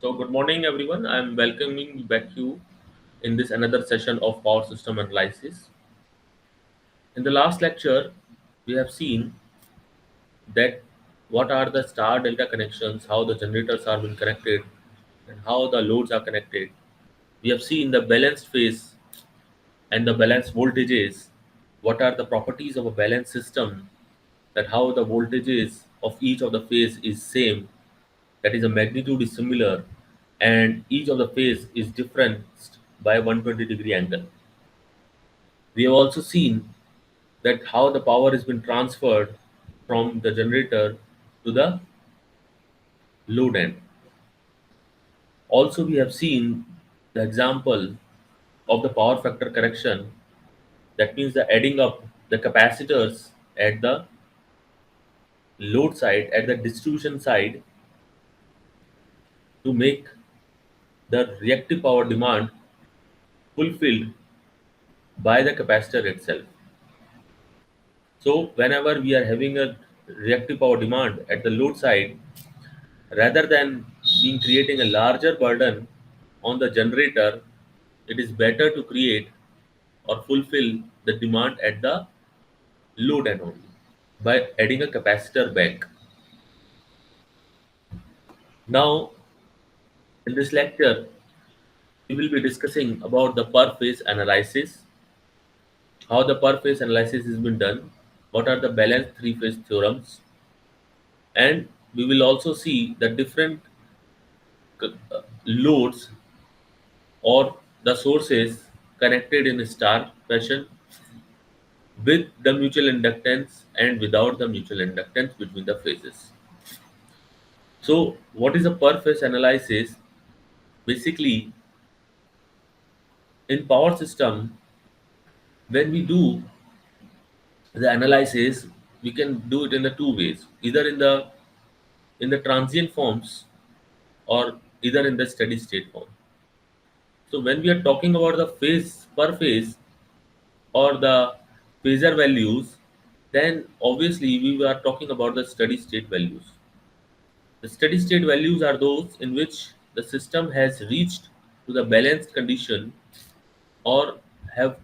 So, good morning, everyone. I'm welcoming back you in this another session of power system analysis. In the last lecture, we have seen that what are the star delta connections, how the generators are being connected, and how the loads are connected. We have seen the balanced phase and the balanced voltages. What are the properties of a balanced system? That how the voltages of each of the phase is same, that is the magnitude is similar, and each of the phase is different by 120-degree angle. We have also seen that how the power has been transferred from the generator to the load end. Also, we have seen the example of the power factor correction. That means the adding up the capacitors at the load side, at the distribution side, to make the reactive power demand fulfilled by the capacitor itself. So whenever we are having a reactive power demand at the load side, rather than being creating a larger burden on the generator, it is better to create or fulfill the demand at the load end only by adding a capacitor back. Now, in this lecture, we will be discussing about the per phase analysis, how the per phase analysis has been done, what are the balanced three phase theorems, and we will also see the different loads or the sources connected in a star fashion with the mutual inductance and without the mutual inductance between the phases. So, what is a per phase analysis? Basically, in power system, when we do the analysis, we can do it in the two ways, either in the transient forms or either in the steady state form. So, when we are talking about the phase per phase, or the phasor values, then obviously we are talking about the steady state values. The steady state values are those in which the system has reached to the balanced condition or have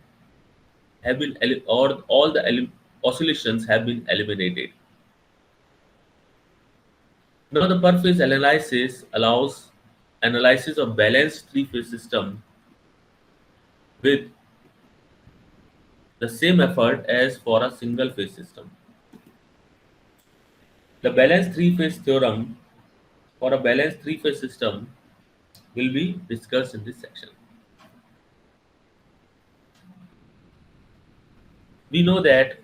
or all the oscillations have been eliminated. Now the per phase analysis allows analysis of balanced three phase system with the same effort as for a single phase system. The balanced three phase theorem for a balanced three phase system will be discussed in this section. We know that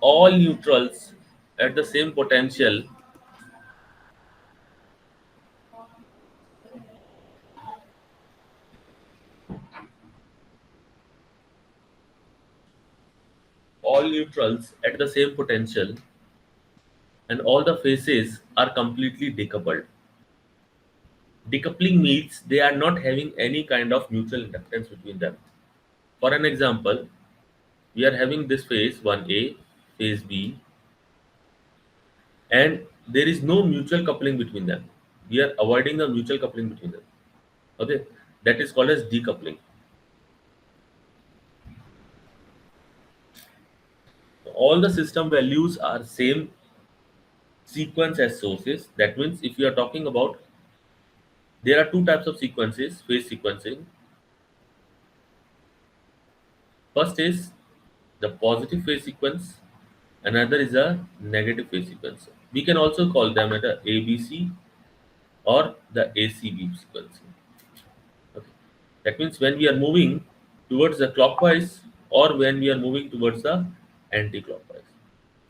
all neutrals at the same potential, all neutrals at the same potential, and all the phases are completely decoupled. Decoupling means they are not having any kind of mutual inductance between them. For an example, we are having this phase 1A, phase B, and there is no mutual coupling between them. We are avoiding the mutual coupling between them. Okay, that is called as decoupling. All the system values are same sequence as sources. That means if you are talking about, there are two types of sequences, phase sequencing. First is the positive phase sequence, another is a negative phase sequence. We can also call them as a ABC or the ACB sequencing. Okay. That means when we are moving towards the clockwise or when we are moving towards the anti-clockwise.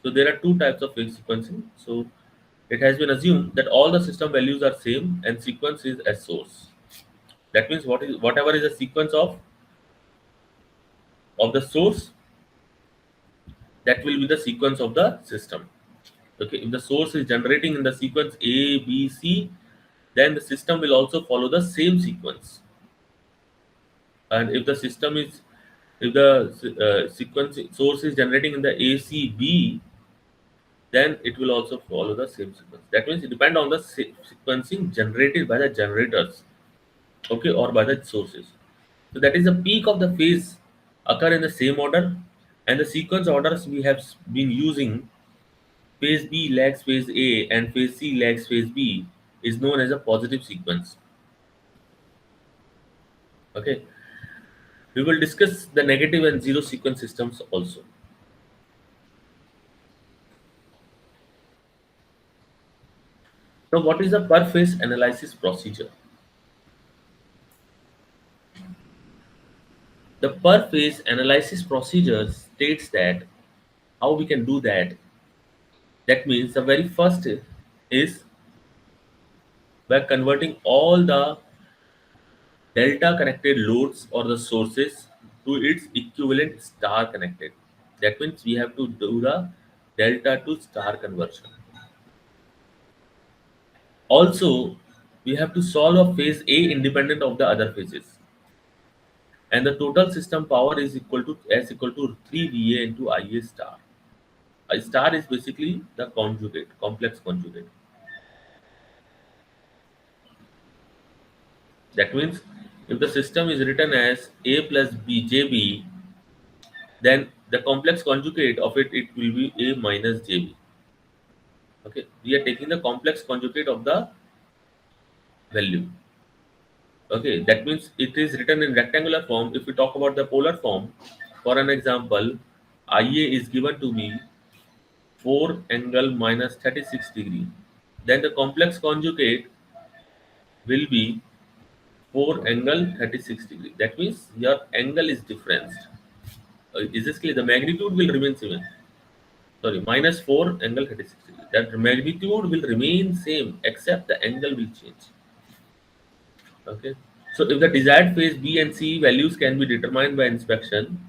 So there are two types of phase sequencing. So it has been assumed that all the system values are same and sequence is as source. That means whatever is the sequence of the source, that will be the sequence of the system. Okay, if the source is generating in the sequence A, B, C, then the system will also follow the same sequence. And if the system is, if the sequence source is generating in the A, C, B, then it will also follow the same sequence. That means it depends on the sequencing generated by the generators, okay, or by the sources. So that is the peak of the phase occur in the same order, and the sequence orders we have been using, phase B lags phase A and phase C lags phase B, is known as a positive sequence. Okay, we will discuss the negative and zero sequence systems also. Now, what is the per phase analysis procedure? The per phase analysis procedure states that how we can do that. That means the very first is by converting all the delta connected loads or the sources to its equivalent star connected. That means we have to do the delta to star conversion. Also, we have to solve a phase A independent of the other phases. And the total system power is equal to S equal to 3 VA into IA star. A star is basically the conjugate, complex conjugate. That means if the system is written as A plus B JB, then the complex conjugate of it will be A minus JB. Okay, we are taking the complex conjugate of the value. Okay, that means it is written in rectangular form. If we talk about the polar form, for an example, IA is given to me 4 angle minus 36 degree. Then the complex conjugate will be 4 angle 36 degree. That means your angle is differenced. Is this clear? The magnitude will remain same. Sorry, minus 4 angle 36 degree. That magnitude will remain same except the angle will change. Okay. So if the desired phase B and C values can be determined by inspection,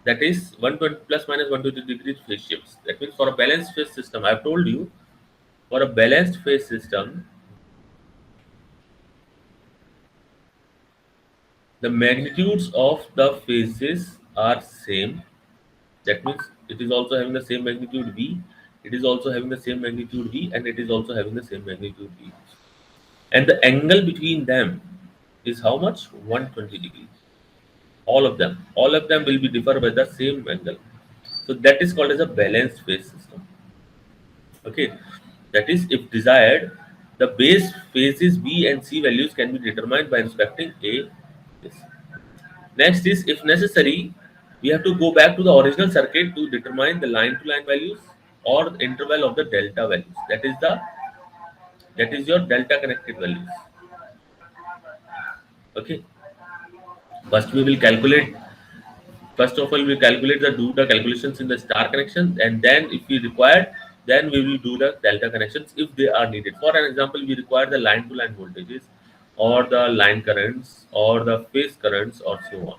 that is 120 plus minus 120 degrees phase shifts. That means for a balanced phase system, I have told you, for a balanced phase system, the magnitudes of the phases are same. That means it is also having the same magnitude V, it is also having the same magnitude V, and it is also having the same magnitude V. And the angle between them is how much? 120 degrees. All of them will be differ by the same angle. So that is called as a balanced phase system. Okay, that is if desired, the base phases B and C values can be determined by inspecting A. Yes. Next is if necessary, we have to go back to the original circuit to determine the line to line values or the interval of the delta values. That is your delta connected values. Okay. First we will calculate First of all, we calculate do the calculations in the star connection, and then if we require, then we will do the delta connections if they are needed. For an example, we require the line to line voltages, or the line currents, or the phase currents, or so on.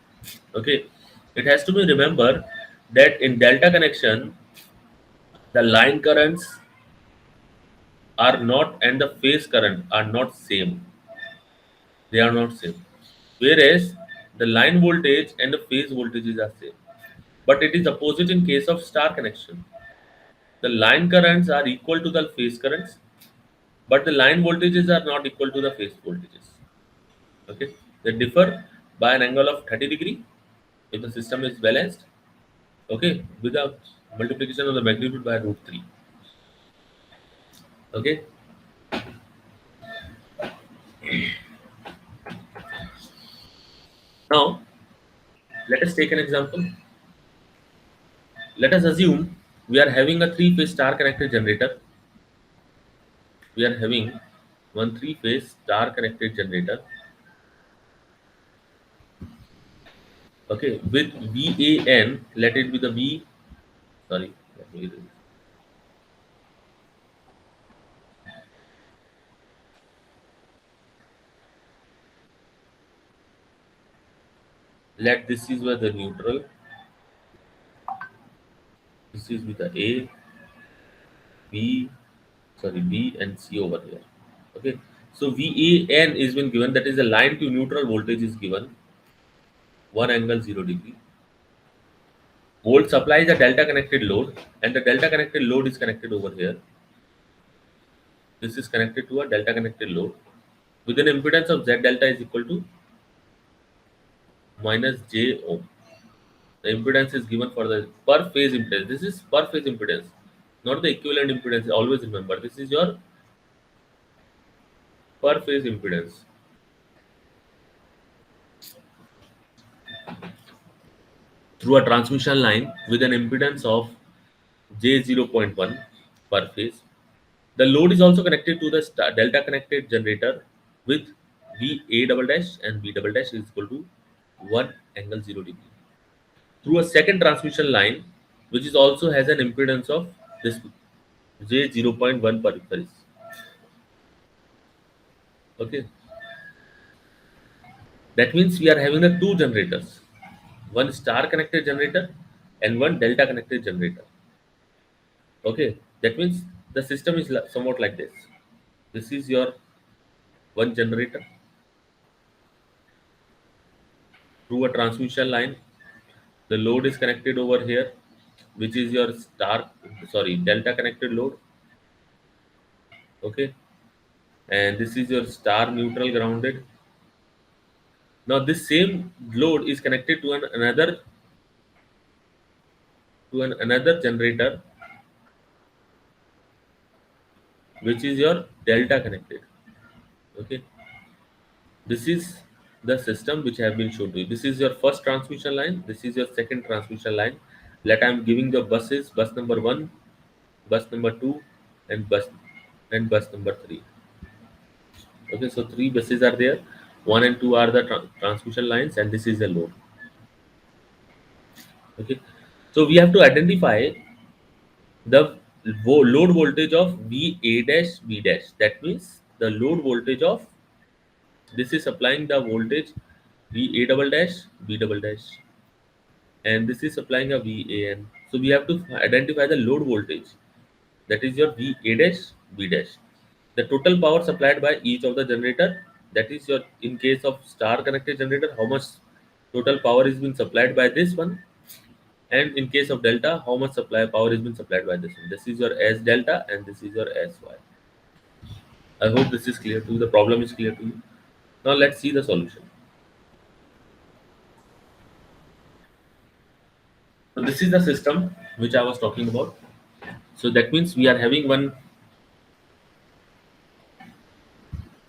Okay, it has to be remembered that in delta connection, the line currents are not and the phase current are not same. They are not same. Whereas the line voltage and the phase voltages are same. But it is opposite in case of star connection. The line currents are equal to the phase currents, but the line voltages are not equal to the phase voltages. Okay, they differ by an angle of 30 degree if the system is balanced. Okay, with a multiplication of the magnitude by root 3. Okay, now let us take an example. Let us assume we are having a three-phase star connected generator. We are having one three-phase star connected generator. Okay, with VAN, let it be the V. Sorry, let me let this is where the neutral. This is with the A, B, sorry, B and C over here. Okay, so VAN is been given, that is the line to neutral voltage is given 1 angle 0 degree. Volt supply is a delta connected load, and the delta connected load is connected over here. This is connected to a delta connected load with an impedance of Z delta is equal to minus J ohm. The impedance is given for the per phase impedance. This is per phase impedance, not the equivalent impedance. Always remember, this is your per phase impedance through a transmission line with an impedance of J 0.1 per phase. The load is also connected to the delta connected generator with VA double dash, and V double dash is equal to 1 angle 0 degree through a second transmission line, which is also has an impedance of this J 0.1 per phase. Okay, that means we are having the two generators, one star connected generator and one delta connected generator. Okay, that means the system is somewhat like this. This is your one generator through a transmission line. The load is connected over here, which is your delta connected load. Okay, and this is your star neutral grounded. Now this same load is connected to another generator, which is your delta connected. Okay, this is the system which I have been shown to you. This is your first transmission line. This is your second transmission line. Let I am giving the buses: bus number one, bus number two, and bus number three. Okay, so three buses are there. One and two are the transmission lines, and this is the load. Okay, so we have to identify the load voltage of VA dash B dash. That means the load voltage of this is supplying the voltage VA double dash B double dash, and this is supplying a VAN. So we have to identify the load voltage, that is your VA dash B dash. The total power supplied by each of the generator, that is your, in case of star connected generator, how much total power is being supplied by this one, and in case of delta, how much supply power is being supplied by this one. This is your S delta and this is your SY. I hope this is clear to you. The problem is clear to you. Now let's see the solution. So this is the system which I was talking about. So that means we are having one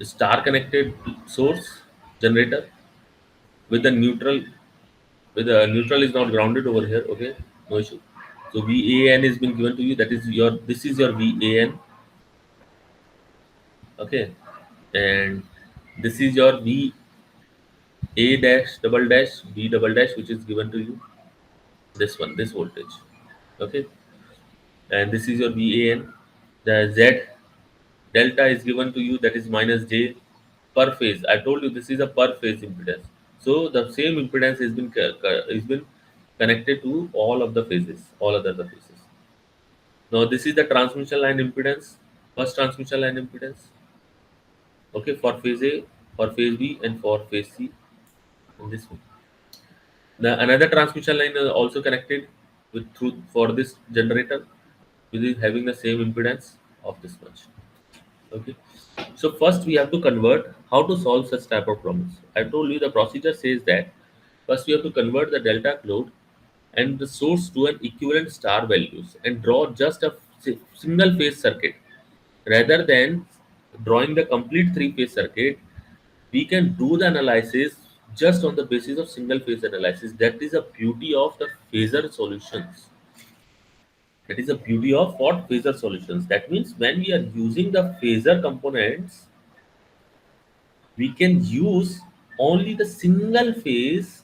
star connected source generator with the neutral, with the neutral is not grounded over here. Okay, no issue. So VAN has been given to you. That is your, this is your VAN. Okay, and this is your VA dash double dash B double dash, which is given to you. This one, this voltage. Okay, and this is your VAN. The Z delta is given to you, that is minus J per phase. I told you this is a per phase impedance. So the same impedance has been connected to all of the phases, all other the phases. Now this is the transmission line impedance, first transmission line impedance. Okay, for phase A, for phase B, and for phase C. In this one, the another transmission line is also connected with through for this generator, which is having the same impedance of this much. Okay, so first we have to convert how to solve such type of problems. I told you the procedure says that first we have to convert the delta load and the source to an equivalent star values and draw just a single phase circuit rather than drawing the complete three phase circuit. We can do the analysis just on the basis of single phase analysis. That is the beauty of the phasor solutions. That is the beauty of what phasor solutions. That means when we are using the phasor components, we can use only the single phase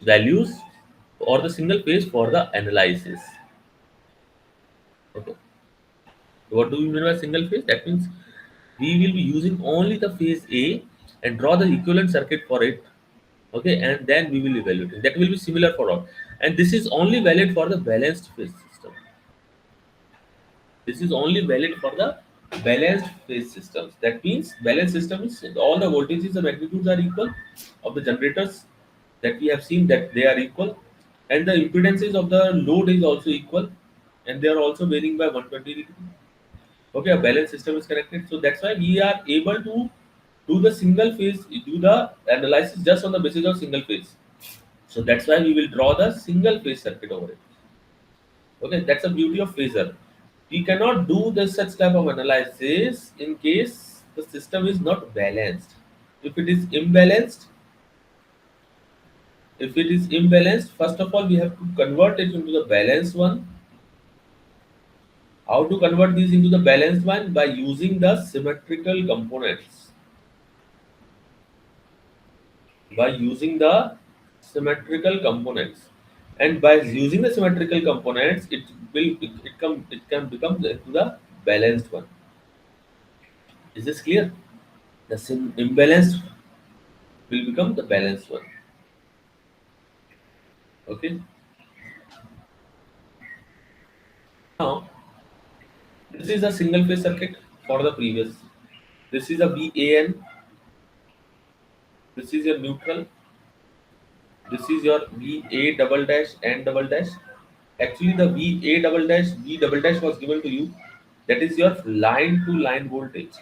values or the single phase for the analysis. Okay. What do we mean by single phase? That means we will be using only the phase A and draw the equivalent circuit for it. Okay, and then we will evaluate it. That will be similar for all. And this is only valid for the balanced phase system. This is only valid for the balanced phase systems. That means balanced systems, all the voltages and magnitudes are equal of the generators that we have seen that they are equal, and the impedances of the load is also equal, and they are also varying by 120 degree. Okay, a balanced system is connected, so that's why we are able to do the single phase, do the analysis just on the basis of single phase. So that's why we will draw the single phase circuit over it. Okay, that's the beauty of phasor. We cannot do this such type of analysis in case the system is not balanced. If it is imbalanced, first of all we have to convert it into the balanced one. How to convert these into the balanced one? By using the symmetrical components. By using the symmetrical components, and by using the symmetrical components, it can become into the balanced one. Is this clear? The imbalanced will become the balanced one. Okay. Now this is a single phase circuit for the previous. This is a VAN. This is your neutral. This is your VA double dash and double dash. Actually, the VA double dash V double dash was given to you. That is your line to line voltage,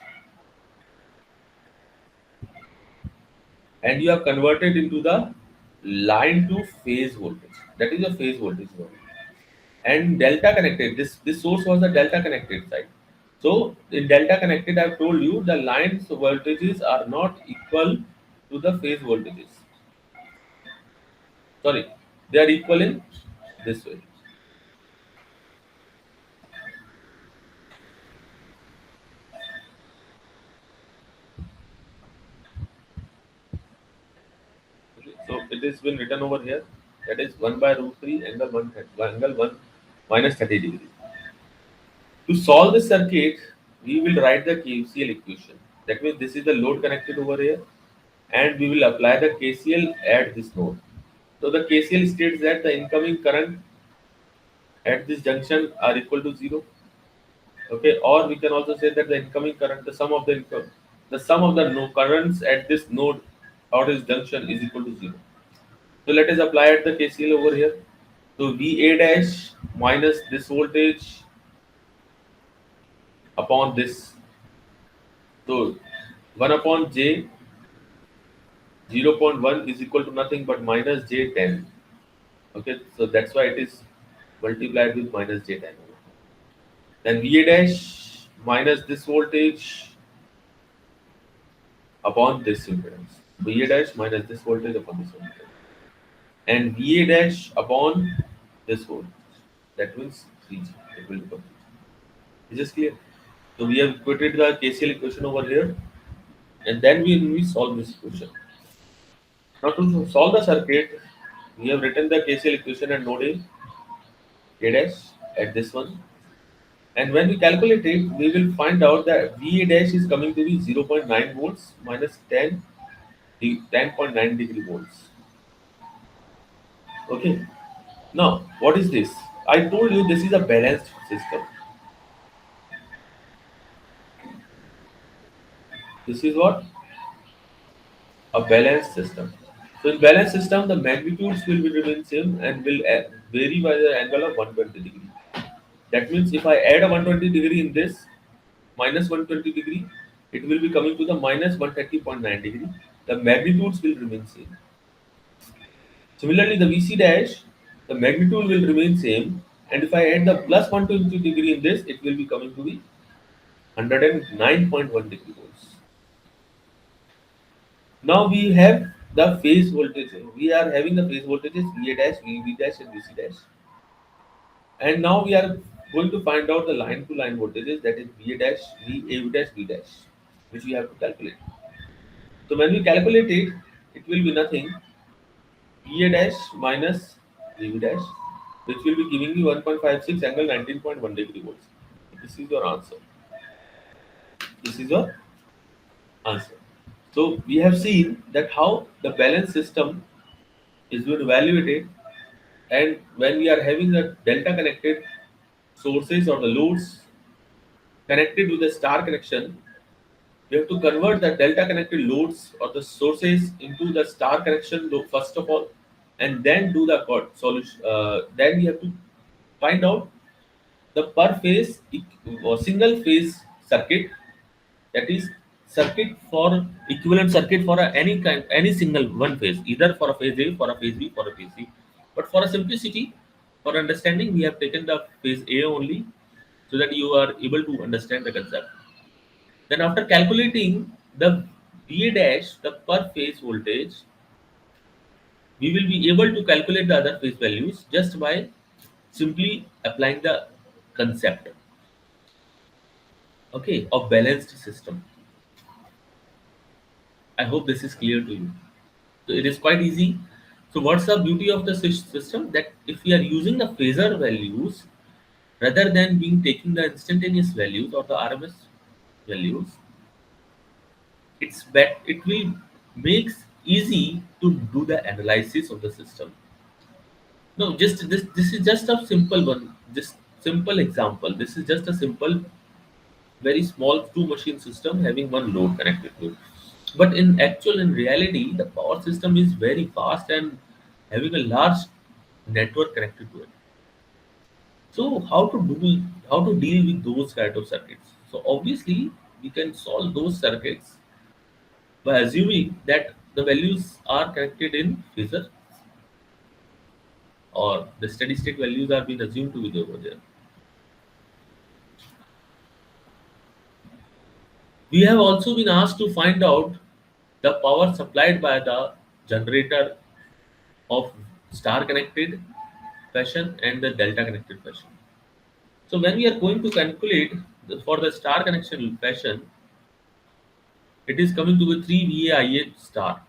and you have converted into the line to phase voltage. That is your phase voltage one. And delta connected. This source was the delta connected side. So in delta connected, I've told you the lines voltages are not equal to the phase voltages. Sorry, they are equal in this way. Okay, so it has been written over here. That is 1 by root 3 angle 1 angle 1 minus 30 degree. To solve this circuit, we will write the KCL equation. That means this is the load connected over here, and we will apply the KCL at this node. So the KCL states that the incoming current at this junction are equal to 0. Okay, or we can also say that the incoming current, the sum of the currents at this node or this junction is equal to 0. So let us apply at the KCL over here. So VA dash minus this voltage upon this. So 1 upon J 0.1 is equal to nothing but minus J10. Okay, so that's why it is multiplied with minus J10. Then VA dash minus this voltage upon this impedance. VA dash minus this voltage upon this voltage. And VA dash upon this voltage. That means 3G. It will become 3G. Is this clear? So we have put the KCL equation over here, and then we solve this equation. Now to solve the circuit, we have written the KCL equation at node A dash at this one. And when we calculate it, we will find out that VA dash is coming to be 0.9 volts minus 10.9 degree volts. Okay. Now, what is this? I told you this is a balanced system. This is what? A balanced system. So in balanced system, the magnitudes will be remain same and will vary by the angle of 120 degree. That means if I add a 120 degree in this minus 120 degree, it will be coming to the minus 130.9 degree. The magnitudes will remain same. Similarly, the VC dash, the magnitude will remain same, and if I add the plus 120 degree in this, it will be coming to be 109.1 degree volts. Now we have the phase voltage. We are having the phase voltages VA dash, VB dash, and VC dash. And now we are going to find out the line to line voltages, that is VA dash, VA dash, V dash, which we have to calculate. So when we calculate it, it will be nothing VA dash minus VB dash, which will be giving you 1.56 angle 19.1 degree volts. This is your answer. This is your answer. So we have seen that how the balance system is being evaluated, and when we are having the delta connected sources or the loads, connected with a star connection, we have to convert the delta connected loads or the sources into the star connection load first of all, and then do the solution. Then we have to find out the per phase or single phase circuit, that is circuit for equivalent circuit for any kind, any single one phase, either for a phase A, for a phase B, for a phase C. But for a simplicity, for understanding, we have taken the phase A only, so that you are able to understand the concept. Then after calculating the VA dash, the per phase voltage, we will be able to calculate the other phase values just by simply applying the concept, okay, of balanced system. I hope this is clear to you. So it is quite easy. So what's the beauty of the system? That if we are using the phasor values rather than being taking the instantaneous values or the RMS values, it will makes easy to do the analysis of the system. No, just this is just a simple one. Just simple example. This is just a simple, very small two machine system having one load connected to it. But in reality, the power system is very fast and having a large network connected to it. So how to deal with those kind of circuits? So obviously we can solve those circuits by assuming that the values are connected in phasor, or the steady state values are being assumed to be over there. We have also been asked to find out the power supplied by the generator of star connected fashion and the delta connected fashion. So when we are going to calculate for the star connection fashion, it is coming to be 3 VA IA star.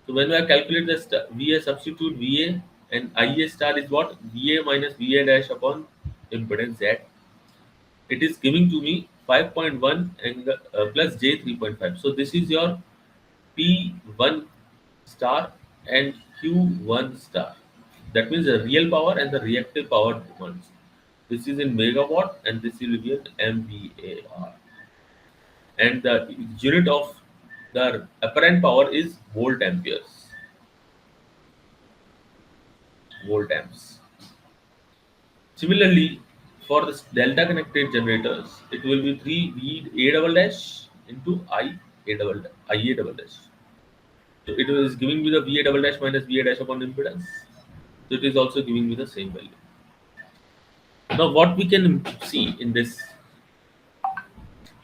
So when I calculate the VA, substitute VA and IA star is what? VA minus VA dash upon impedance Z. It is giving to me 5.1 and plus J 3.5. So this is your P1 star and Q1 star. That means the real power and the reactive power demands. This is in megawatt and this will be in MVAR. And the unit of the apparent power is volt amperes, volt amps. Similarly, for the delta connected generators, it will be 3 V A double dash into I A double dash. So it is giving me the VA double dash minus VA dash upon impedance. So it is also giving me the same value. Now what we can see in this,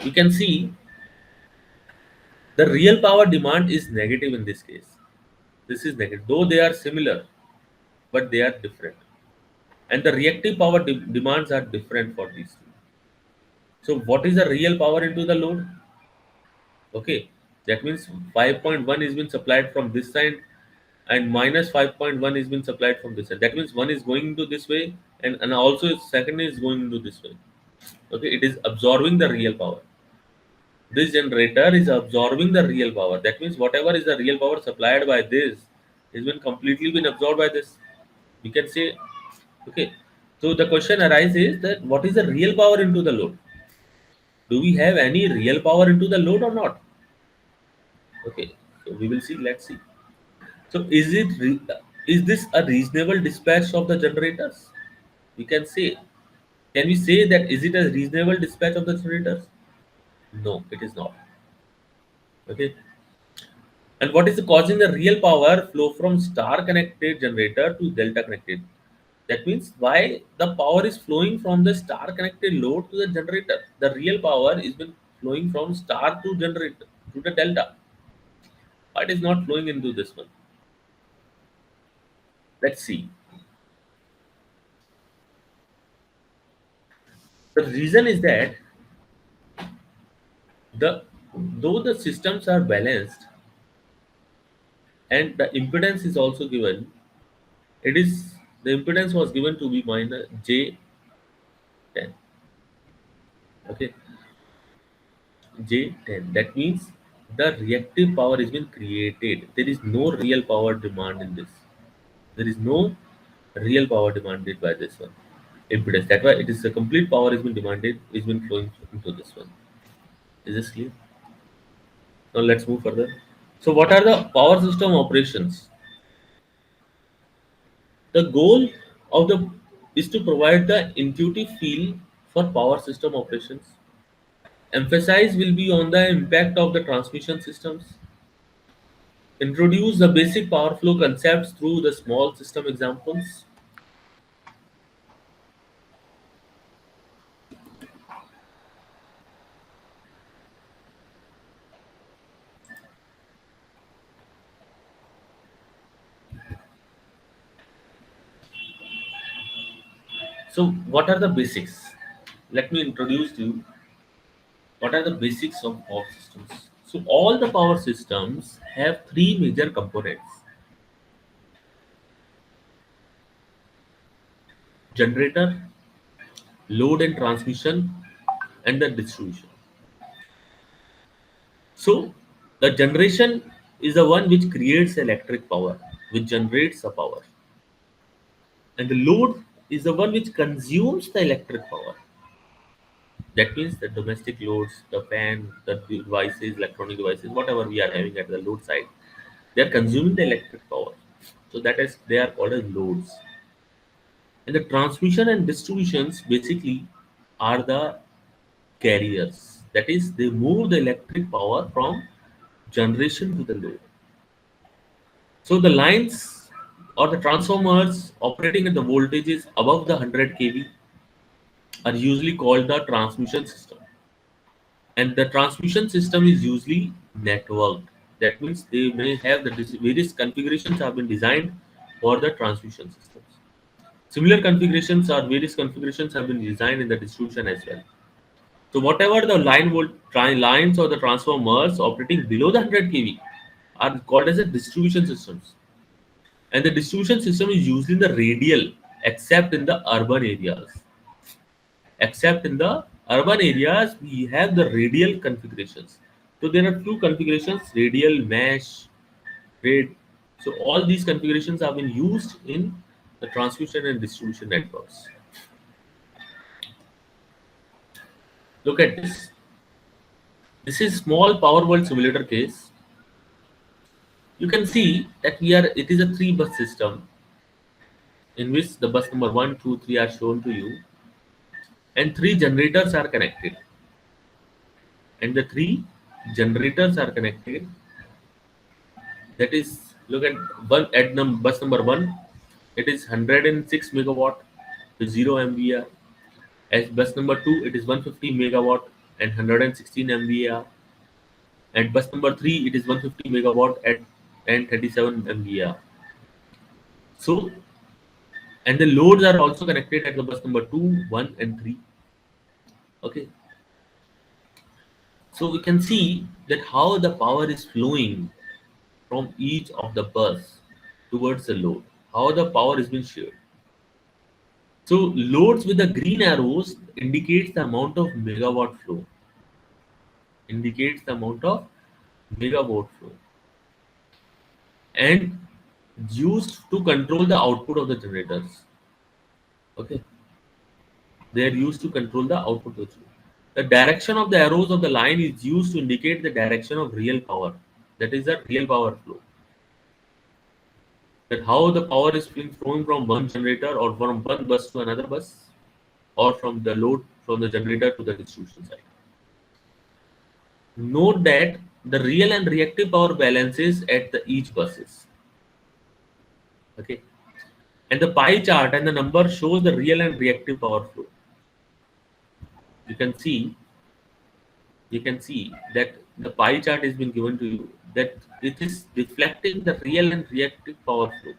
we can see the real power demand is negative in this case. This is negative, though they are similar, but they are different. And the reactive power demands are different for these two. So what is the real power into the load? Okay, that means 5.1 is been supplied from this side and minus 5.1 is been supplied from this side. That means one is going into this way and also second is going into this way. Okay, it is absorbing the real power. This generator is absorbing the real power. That means whatever is the real power supplied by this has been completely been absorbed by this. We can say, okay. So the question arises that what is the real power into the load? Do we have any real power into the load or not? Okay, so we will see. Let's see. So is this a reasonable dispatch of the generators? We can say. Can we say that is it a reasonable dispatch of the generators? No, it is not. Okay. And what is causing the real power flow from star connected generator to delta connected? That means why the power is flowing from the star connected load to the generator. The real power is been flowing from star to generator to the delta. Why it is not flowing into this one? Let's see. The reason is that the though the systems are balanced and the impedance is also given, it is the impedance was given to be minus J10. Okay, J10. That means the reactive power has been created. There is no real power demand in this. There is no real power demanded by this one. impedance. That's why it is a complete power has been demanded, is been flowing into this one. Is this clear? Now let's move further. So what are the power system operations? The goal of the is to provide the intuitive feel for power system operations. Emphasize will be on the impact of the transmission systems. Introduce the basic power flow concepts through the small system examples. So what are the basics? Let me introduce to you what are the basics of power systems. So all the power systems have three major components: generator, load and transmission, and the distribution. So the generation is the one which creates electric power, which generates the power. And the load is the one which consumes the electric power. That means the domestic loads, the fan, the devices, electronic devices, whatever we are having at the load side, they are consuming the electric power. So that is they are called as loads. And the transmission and distributions basically are the carriers. That is, they move the electric power from generation to the load. So the lines or the transformers operating at the voltages above the 100 kV are usually called the transmission system. And the transmission system is usually networked. That means they may have the various configurations have been designed for the transmission systems. Similar configurations or various configurations have been designed in the distribution as well. So whatever the lines or the transformers operating below the 100 kV are called as the distribution systems. And the distribution system is used in the radial, except in the urban areas. Except in the urban areas, we have the radial configurations. So there are two configurations: radial, mesh, grid. So all these configurations have been used in the transmission and distribution networks. Look at this. This is small power world simulator case. You can see that it is a three bus system in which the bus number one, two, three are shown to you, and three generators are connected. And the three generators are connected. That is, look at bus number one. It is 106 megawatt with 0 MVA. As bus number two, it is 150 megawatt and 116 MVA. And bus number three, it is 150 megawatt at and 37 MVA. So, and the loads are also connected at the bus number two, one, and three. Okay, so we can see that how the power is flowing from each of the bus towards the load. How the power is being shared. So loads with the green arrows indicates the amount of megawatt flow. Indicates the amount of megawatt flow, and used to control the output of the generators. Okay, they are used to control the output of the generator. The direction of the arrows of the line is used to indicate the direction of real power. That is the real power flow. That how the power is being flowing from one generator or from one bus to another bus, or from the load from the generator to the distribution side. Note that the real and reactive power balances at the each buses. Okay, and the pie chart and the number shows the real and reactive power flow. You can see that the pie chart has been given to you, that it is reflecting the real and reactive power flow.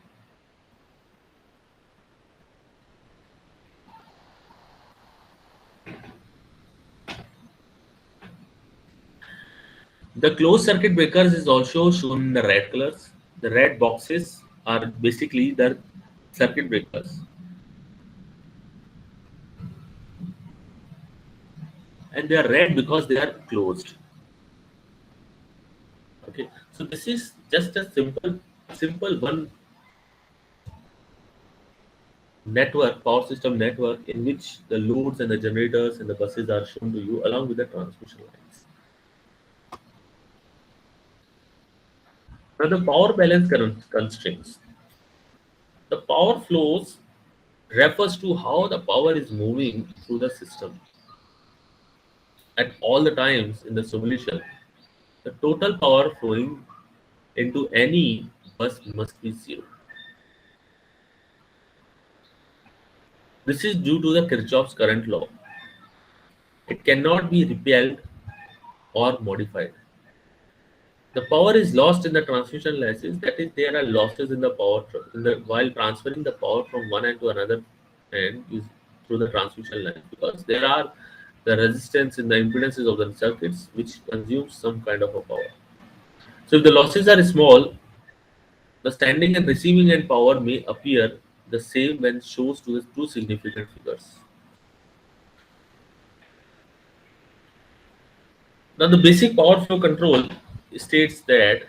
The closed circuit breakers is also shown in the red colors. The red boxes are basically the circuit breakers, and they are red because they are closed. Okay, so this is just a simple one network, power system network, in which the loads and the generators and the buses are shown to you along with the transmission lines. Now, the power balance constraints. The power flows refers to how the power is moving through the system at all the times in the simulation. The total power flowing into any bus must be zero. This is due to the Kirchhoff's current law. It cannot be repelled or modified. The power is lost in the transmission losses. That is, there are losses in the while transferring the power from one end to another end is through the transmission line, because there are the resistance in the impedances of the circuits which consumes some kind of a power. So if the losses are small, the standing and receiving end power may appear the same when shows to the two significant figures. Now, the basic power flow control states that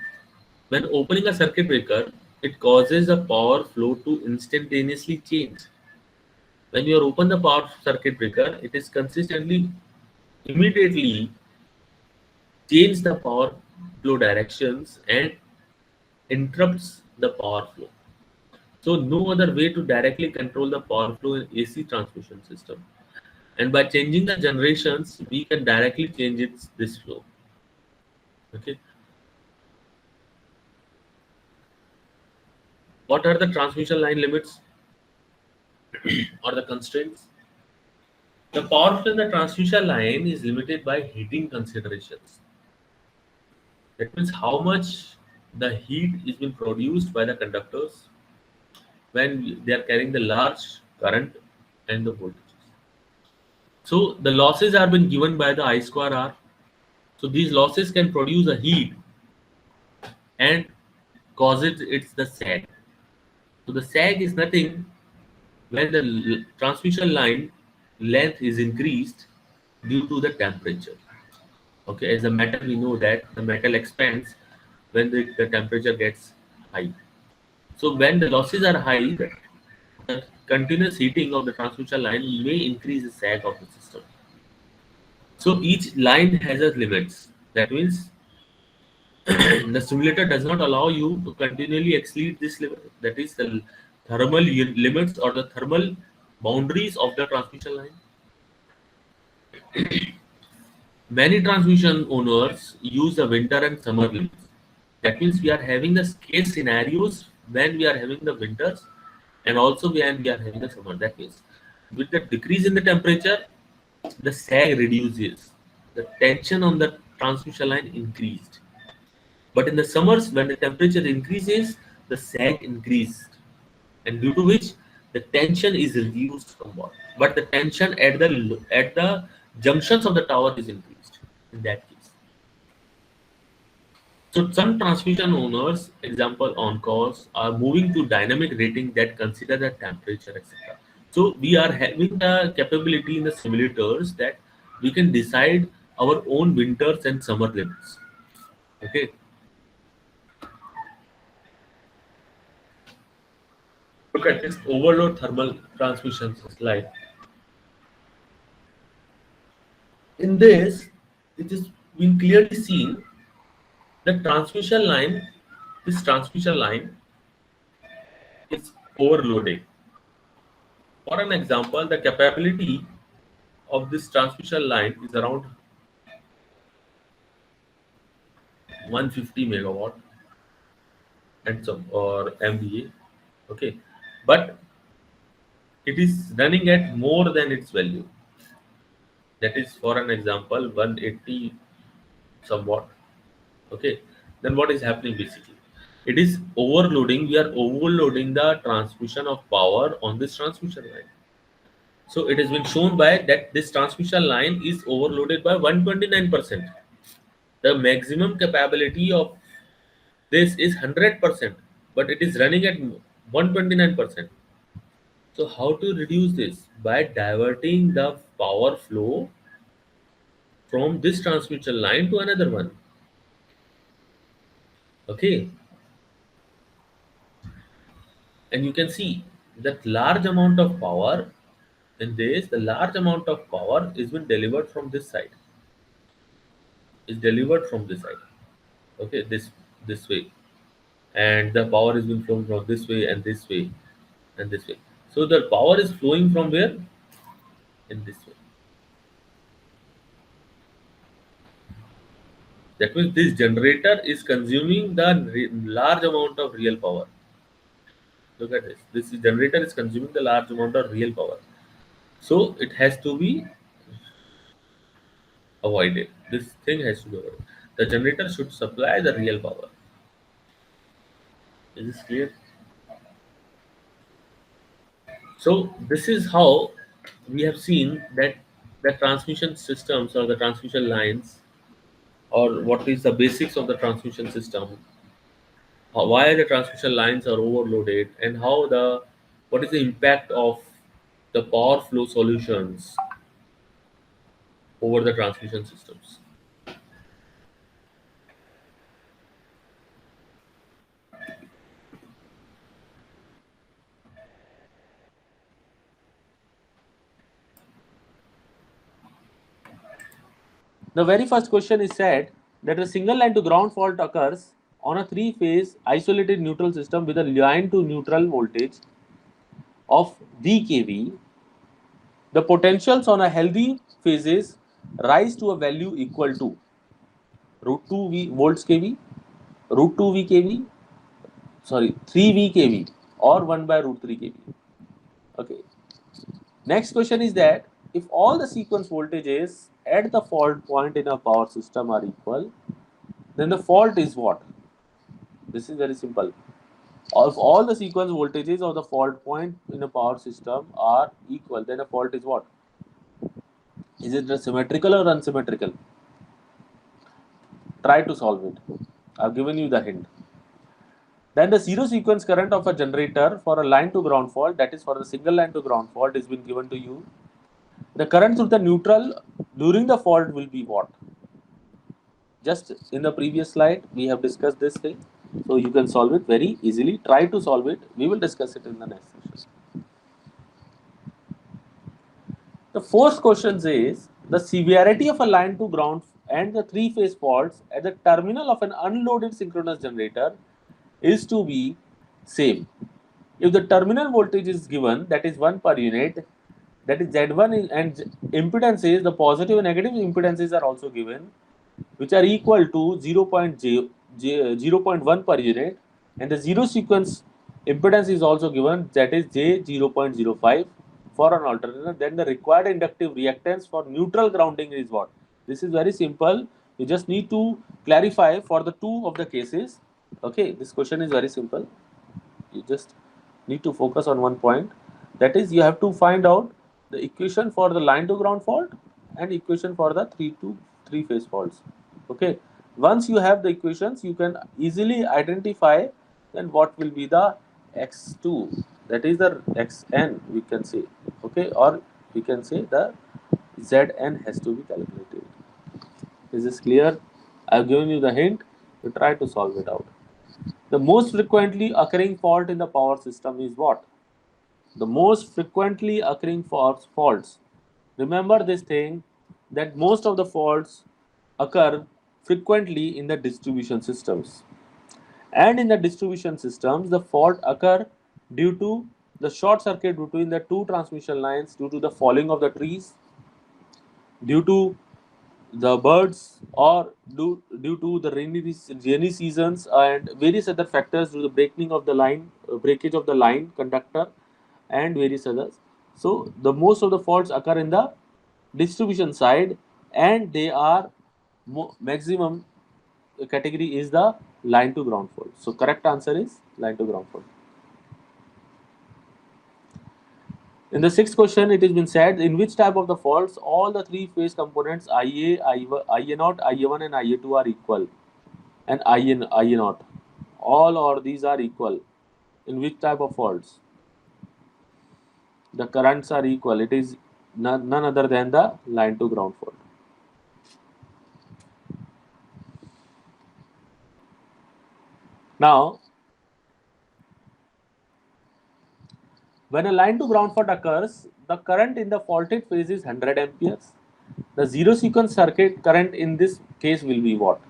when opening a circuit breaker, it causes the power flow to instantaneously change. When you open the power circuit breaker, it is consistently, immediately change the power flow directions and interrupts the power flow. So no other way to directly control the power flow in AC transmission system. And by changing the generations, we can directly change this flow. Okay. What are the transmission line limits or the constraints? The power flow in the transmission line is limited by heating considerations. That means how much the heat is being produced by the conductors when they are carrying the large current and the voltages. So the losses are been given by the I square R. So these losses can produce a heat and causes it's the sag. So the sag is nothing when the transmission line length is increased due to the temperature. Okay, as a metal, we know that the metal expands when the temperature gets high. So when the losses are high, the continuous heating of the transmission line may increase the sag of the system. So each line has a limits. That means the simulator does not allow you to continually exceed this limit. That is the thermal limits or the thermal boundaries of the transmission line. Many transmission owners use the winter and summer limits. That means we are having the case scenarios when we are having the winters and also when we are having the summer. That means with the decrease in the temperature, the sag reduces. The tension on the transmission line increased. But in the summers, when the temperature increases, the sag increased, and due to which the tension is reduced somewhat. But the tension at the junctions of the tower is increased in that case. So some transmission owners, example on course, are moving to dynamic rating that consider the temperature, etc. So we are having the capability in the simulators that we can decide our own winters and summer limits. Okay. Look at this overload thermal transmission slide. In this, it is been clearly seen the transmission line, this transmission line is overloading. For an example, the capability of this transmission line is around 150 megawatt and some or MVA. Okay, but it is running at more than its value. That is, for an example, 180 somewhat. Okay, then what is happening basically? It is overloading. We are overloading the transmission of power on this transmission line. So it has been shown by that this transmission line is overloaded by 129%. The maximum capability of this is 100%, but it is running at 129%. So how to reduce this? By diverting the power flow from this transmission line to another one. Okay, and you can see that large amount of power in this, the large amount of power is been delivered from this side, is delivered from this side. Okay, this way, and the power is being flown from this way and this way and this way. So the power is flowing from where? In this way. That means this generator is consuming the large amount of real power. Look at this. This generator is consuming the large amount of real power. So it has to be avoided. This thing has to be avoided. The generator should supply the real power. Is this clear? So this is how we have seen that the transmission systems or the transmission lines, or what is the basics of the transmission system, why the transmission lines are overloaded, and how the what is the impact of the power flow solutions over the transmission systems. The very first question is said that a single line to ground fault occurs on a three-phase isolated neutral system with a line to neutral voltage of VkV. The potentials on a healthy phases rise to a value equal to root 2 V volts kV, root 2 V kV, sorry 3 V kV, or 1 by root 3 kV. Okay. Next question is that if all the sequence voltages at the fault point in a power system are equal, then the fault is what? This is very simple. If all the sequence voltages of the fault point in a power system are equal, then a fault is what? Is it symmetrical or unsymmetrical? Try to solve it. I've given you the hint. Then the zero sequence current of a generator for a line to ground fault, that is for the single line to ground fault, is been given to you. The current through the neutral during the fault will be what? Just in the previous slide, we have discussed this thing. So you can solve it very easily. Try to solve it. We will discuss it in the next session. The fourth question is the severity of a line to ground and the three phase faults at the terminal of an unloaded synchronous generator is to be same. If the terminal voltage is given, that is 1 per unit, that is Z1 and impedance is the positive and negative impedances are also given, which are equal to 0.1 per unit, and the zero sequence impedance is also given, that is J 0.05 for an alternator. Then the required inductive reactance for neutral grounding is what? This is very simple. You just need to clarify for the two of the cases. Okay, this question is very simple. You just need to focus on one point, that is you have to find out the equation for the line to ground fault and equation for the 3 phase faults. Okay, once you have the equations, you can easily identify then what will be the x2, that is the xn we can say. Okay, or we can say the zn has to be calculated. Is this clear? I've given you the hint. You try to solve it out. The most frequently occurring fault in the power system is what? The most frequently occurring faults. Remember this thing, that most of the faults occur frequently in the distribution systems. And in the distribution systems, the fault occur due to the short circuit between the two transmission lines, due to the falling of the trees, due to the birds, or due to the rainy seasons and various other factors, due to the breaking of the line, breakage of the line conductor, and various others. So the most of the faults occur in the distribution side, and they are maximum category is the line to ground fault. So correct answer is line to ground fault. In the sixth question, it has been said in which type of the faults all the three phase components IA, IA0, IA1 and IA2 are equal, and IA0. All or these are equal. In which type of faults? The currents are equal. It is none other than the line to ground fault. Now, When a line to ground fault occurs, the current in the faulted phase is 100 amperes. The zero sequence circuit current in this case will be what?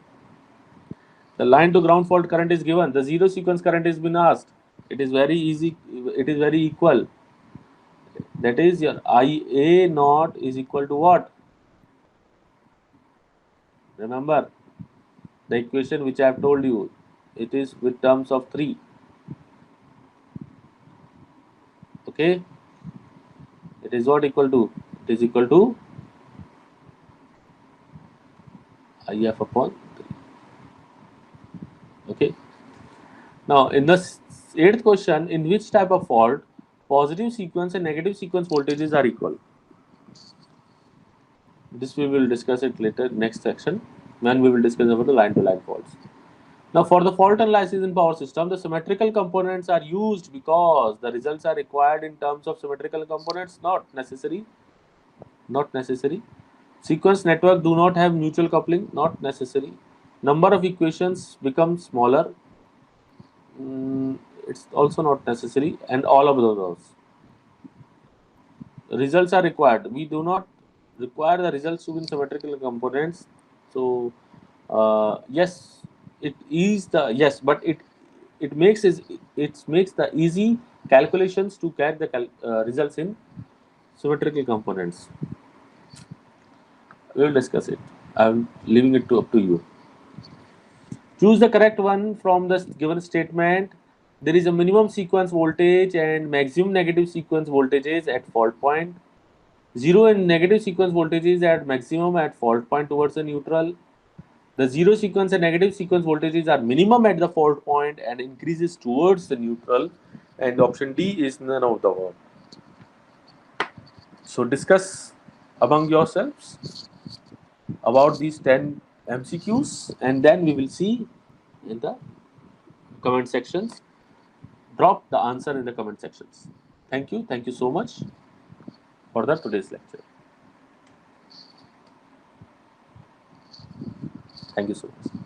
The line to ground fault current is given. The zero sequence current is been asked. It is very easy. It is very equal. That is your IA naught is equal to what? Remember the equation which I have told you. It is with terms of 3. Okay. It is what equal to? It is equal to IF upon 3. Okay. Now, in the eighth question, in which type of fault positive sequence and negative sequence voltages are equal? This we will discuss it later next section when we will discuss about the line-to-line faults. Now, for the fault analysis in power system, the symmetrical components are used because the results are required in terms of symmetrical components. Not necessary. Not necessary. Sequence network do not have mutual coupling. Not necessary. Number of equations becomes smaller. It's also not necessary, and all of those results are required. We do not require the results to be in symmetrical components. So yes, it is the yes, but it makes the easy calculations to get the results in symmetrical components. We will discuss it. I'm leaving it to up to you. Choose the correct one from the given statement. There is a minimum sequence voltage and maximum negative sequence voltages at fault point. Zero and negative sequence voltages at maximum at fault point towards the neutral. The zero sequence and negative sequence voltages are minimum at the fault point and increases towards the neutral. And option D is none of the above. So discuss among yourselves about these 10 MCQs, and then we will see in the comment sections. Drop the answer in the comment sections. Thank you. Thank you so much for the today's lecture. Thank you so much.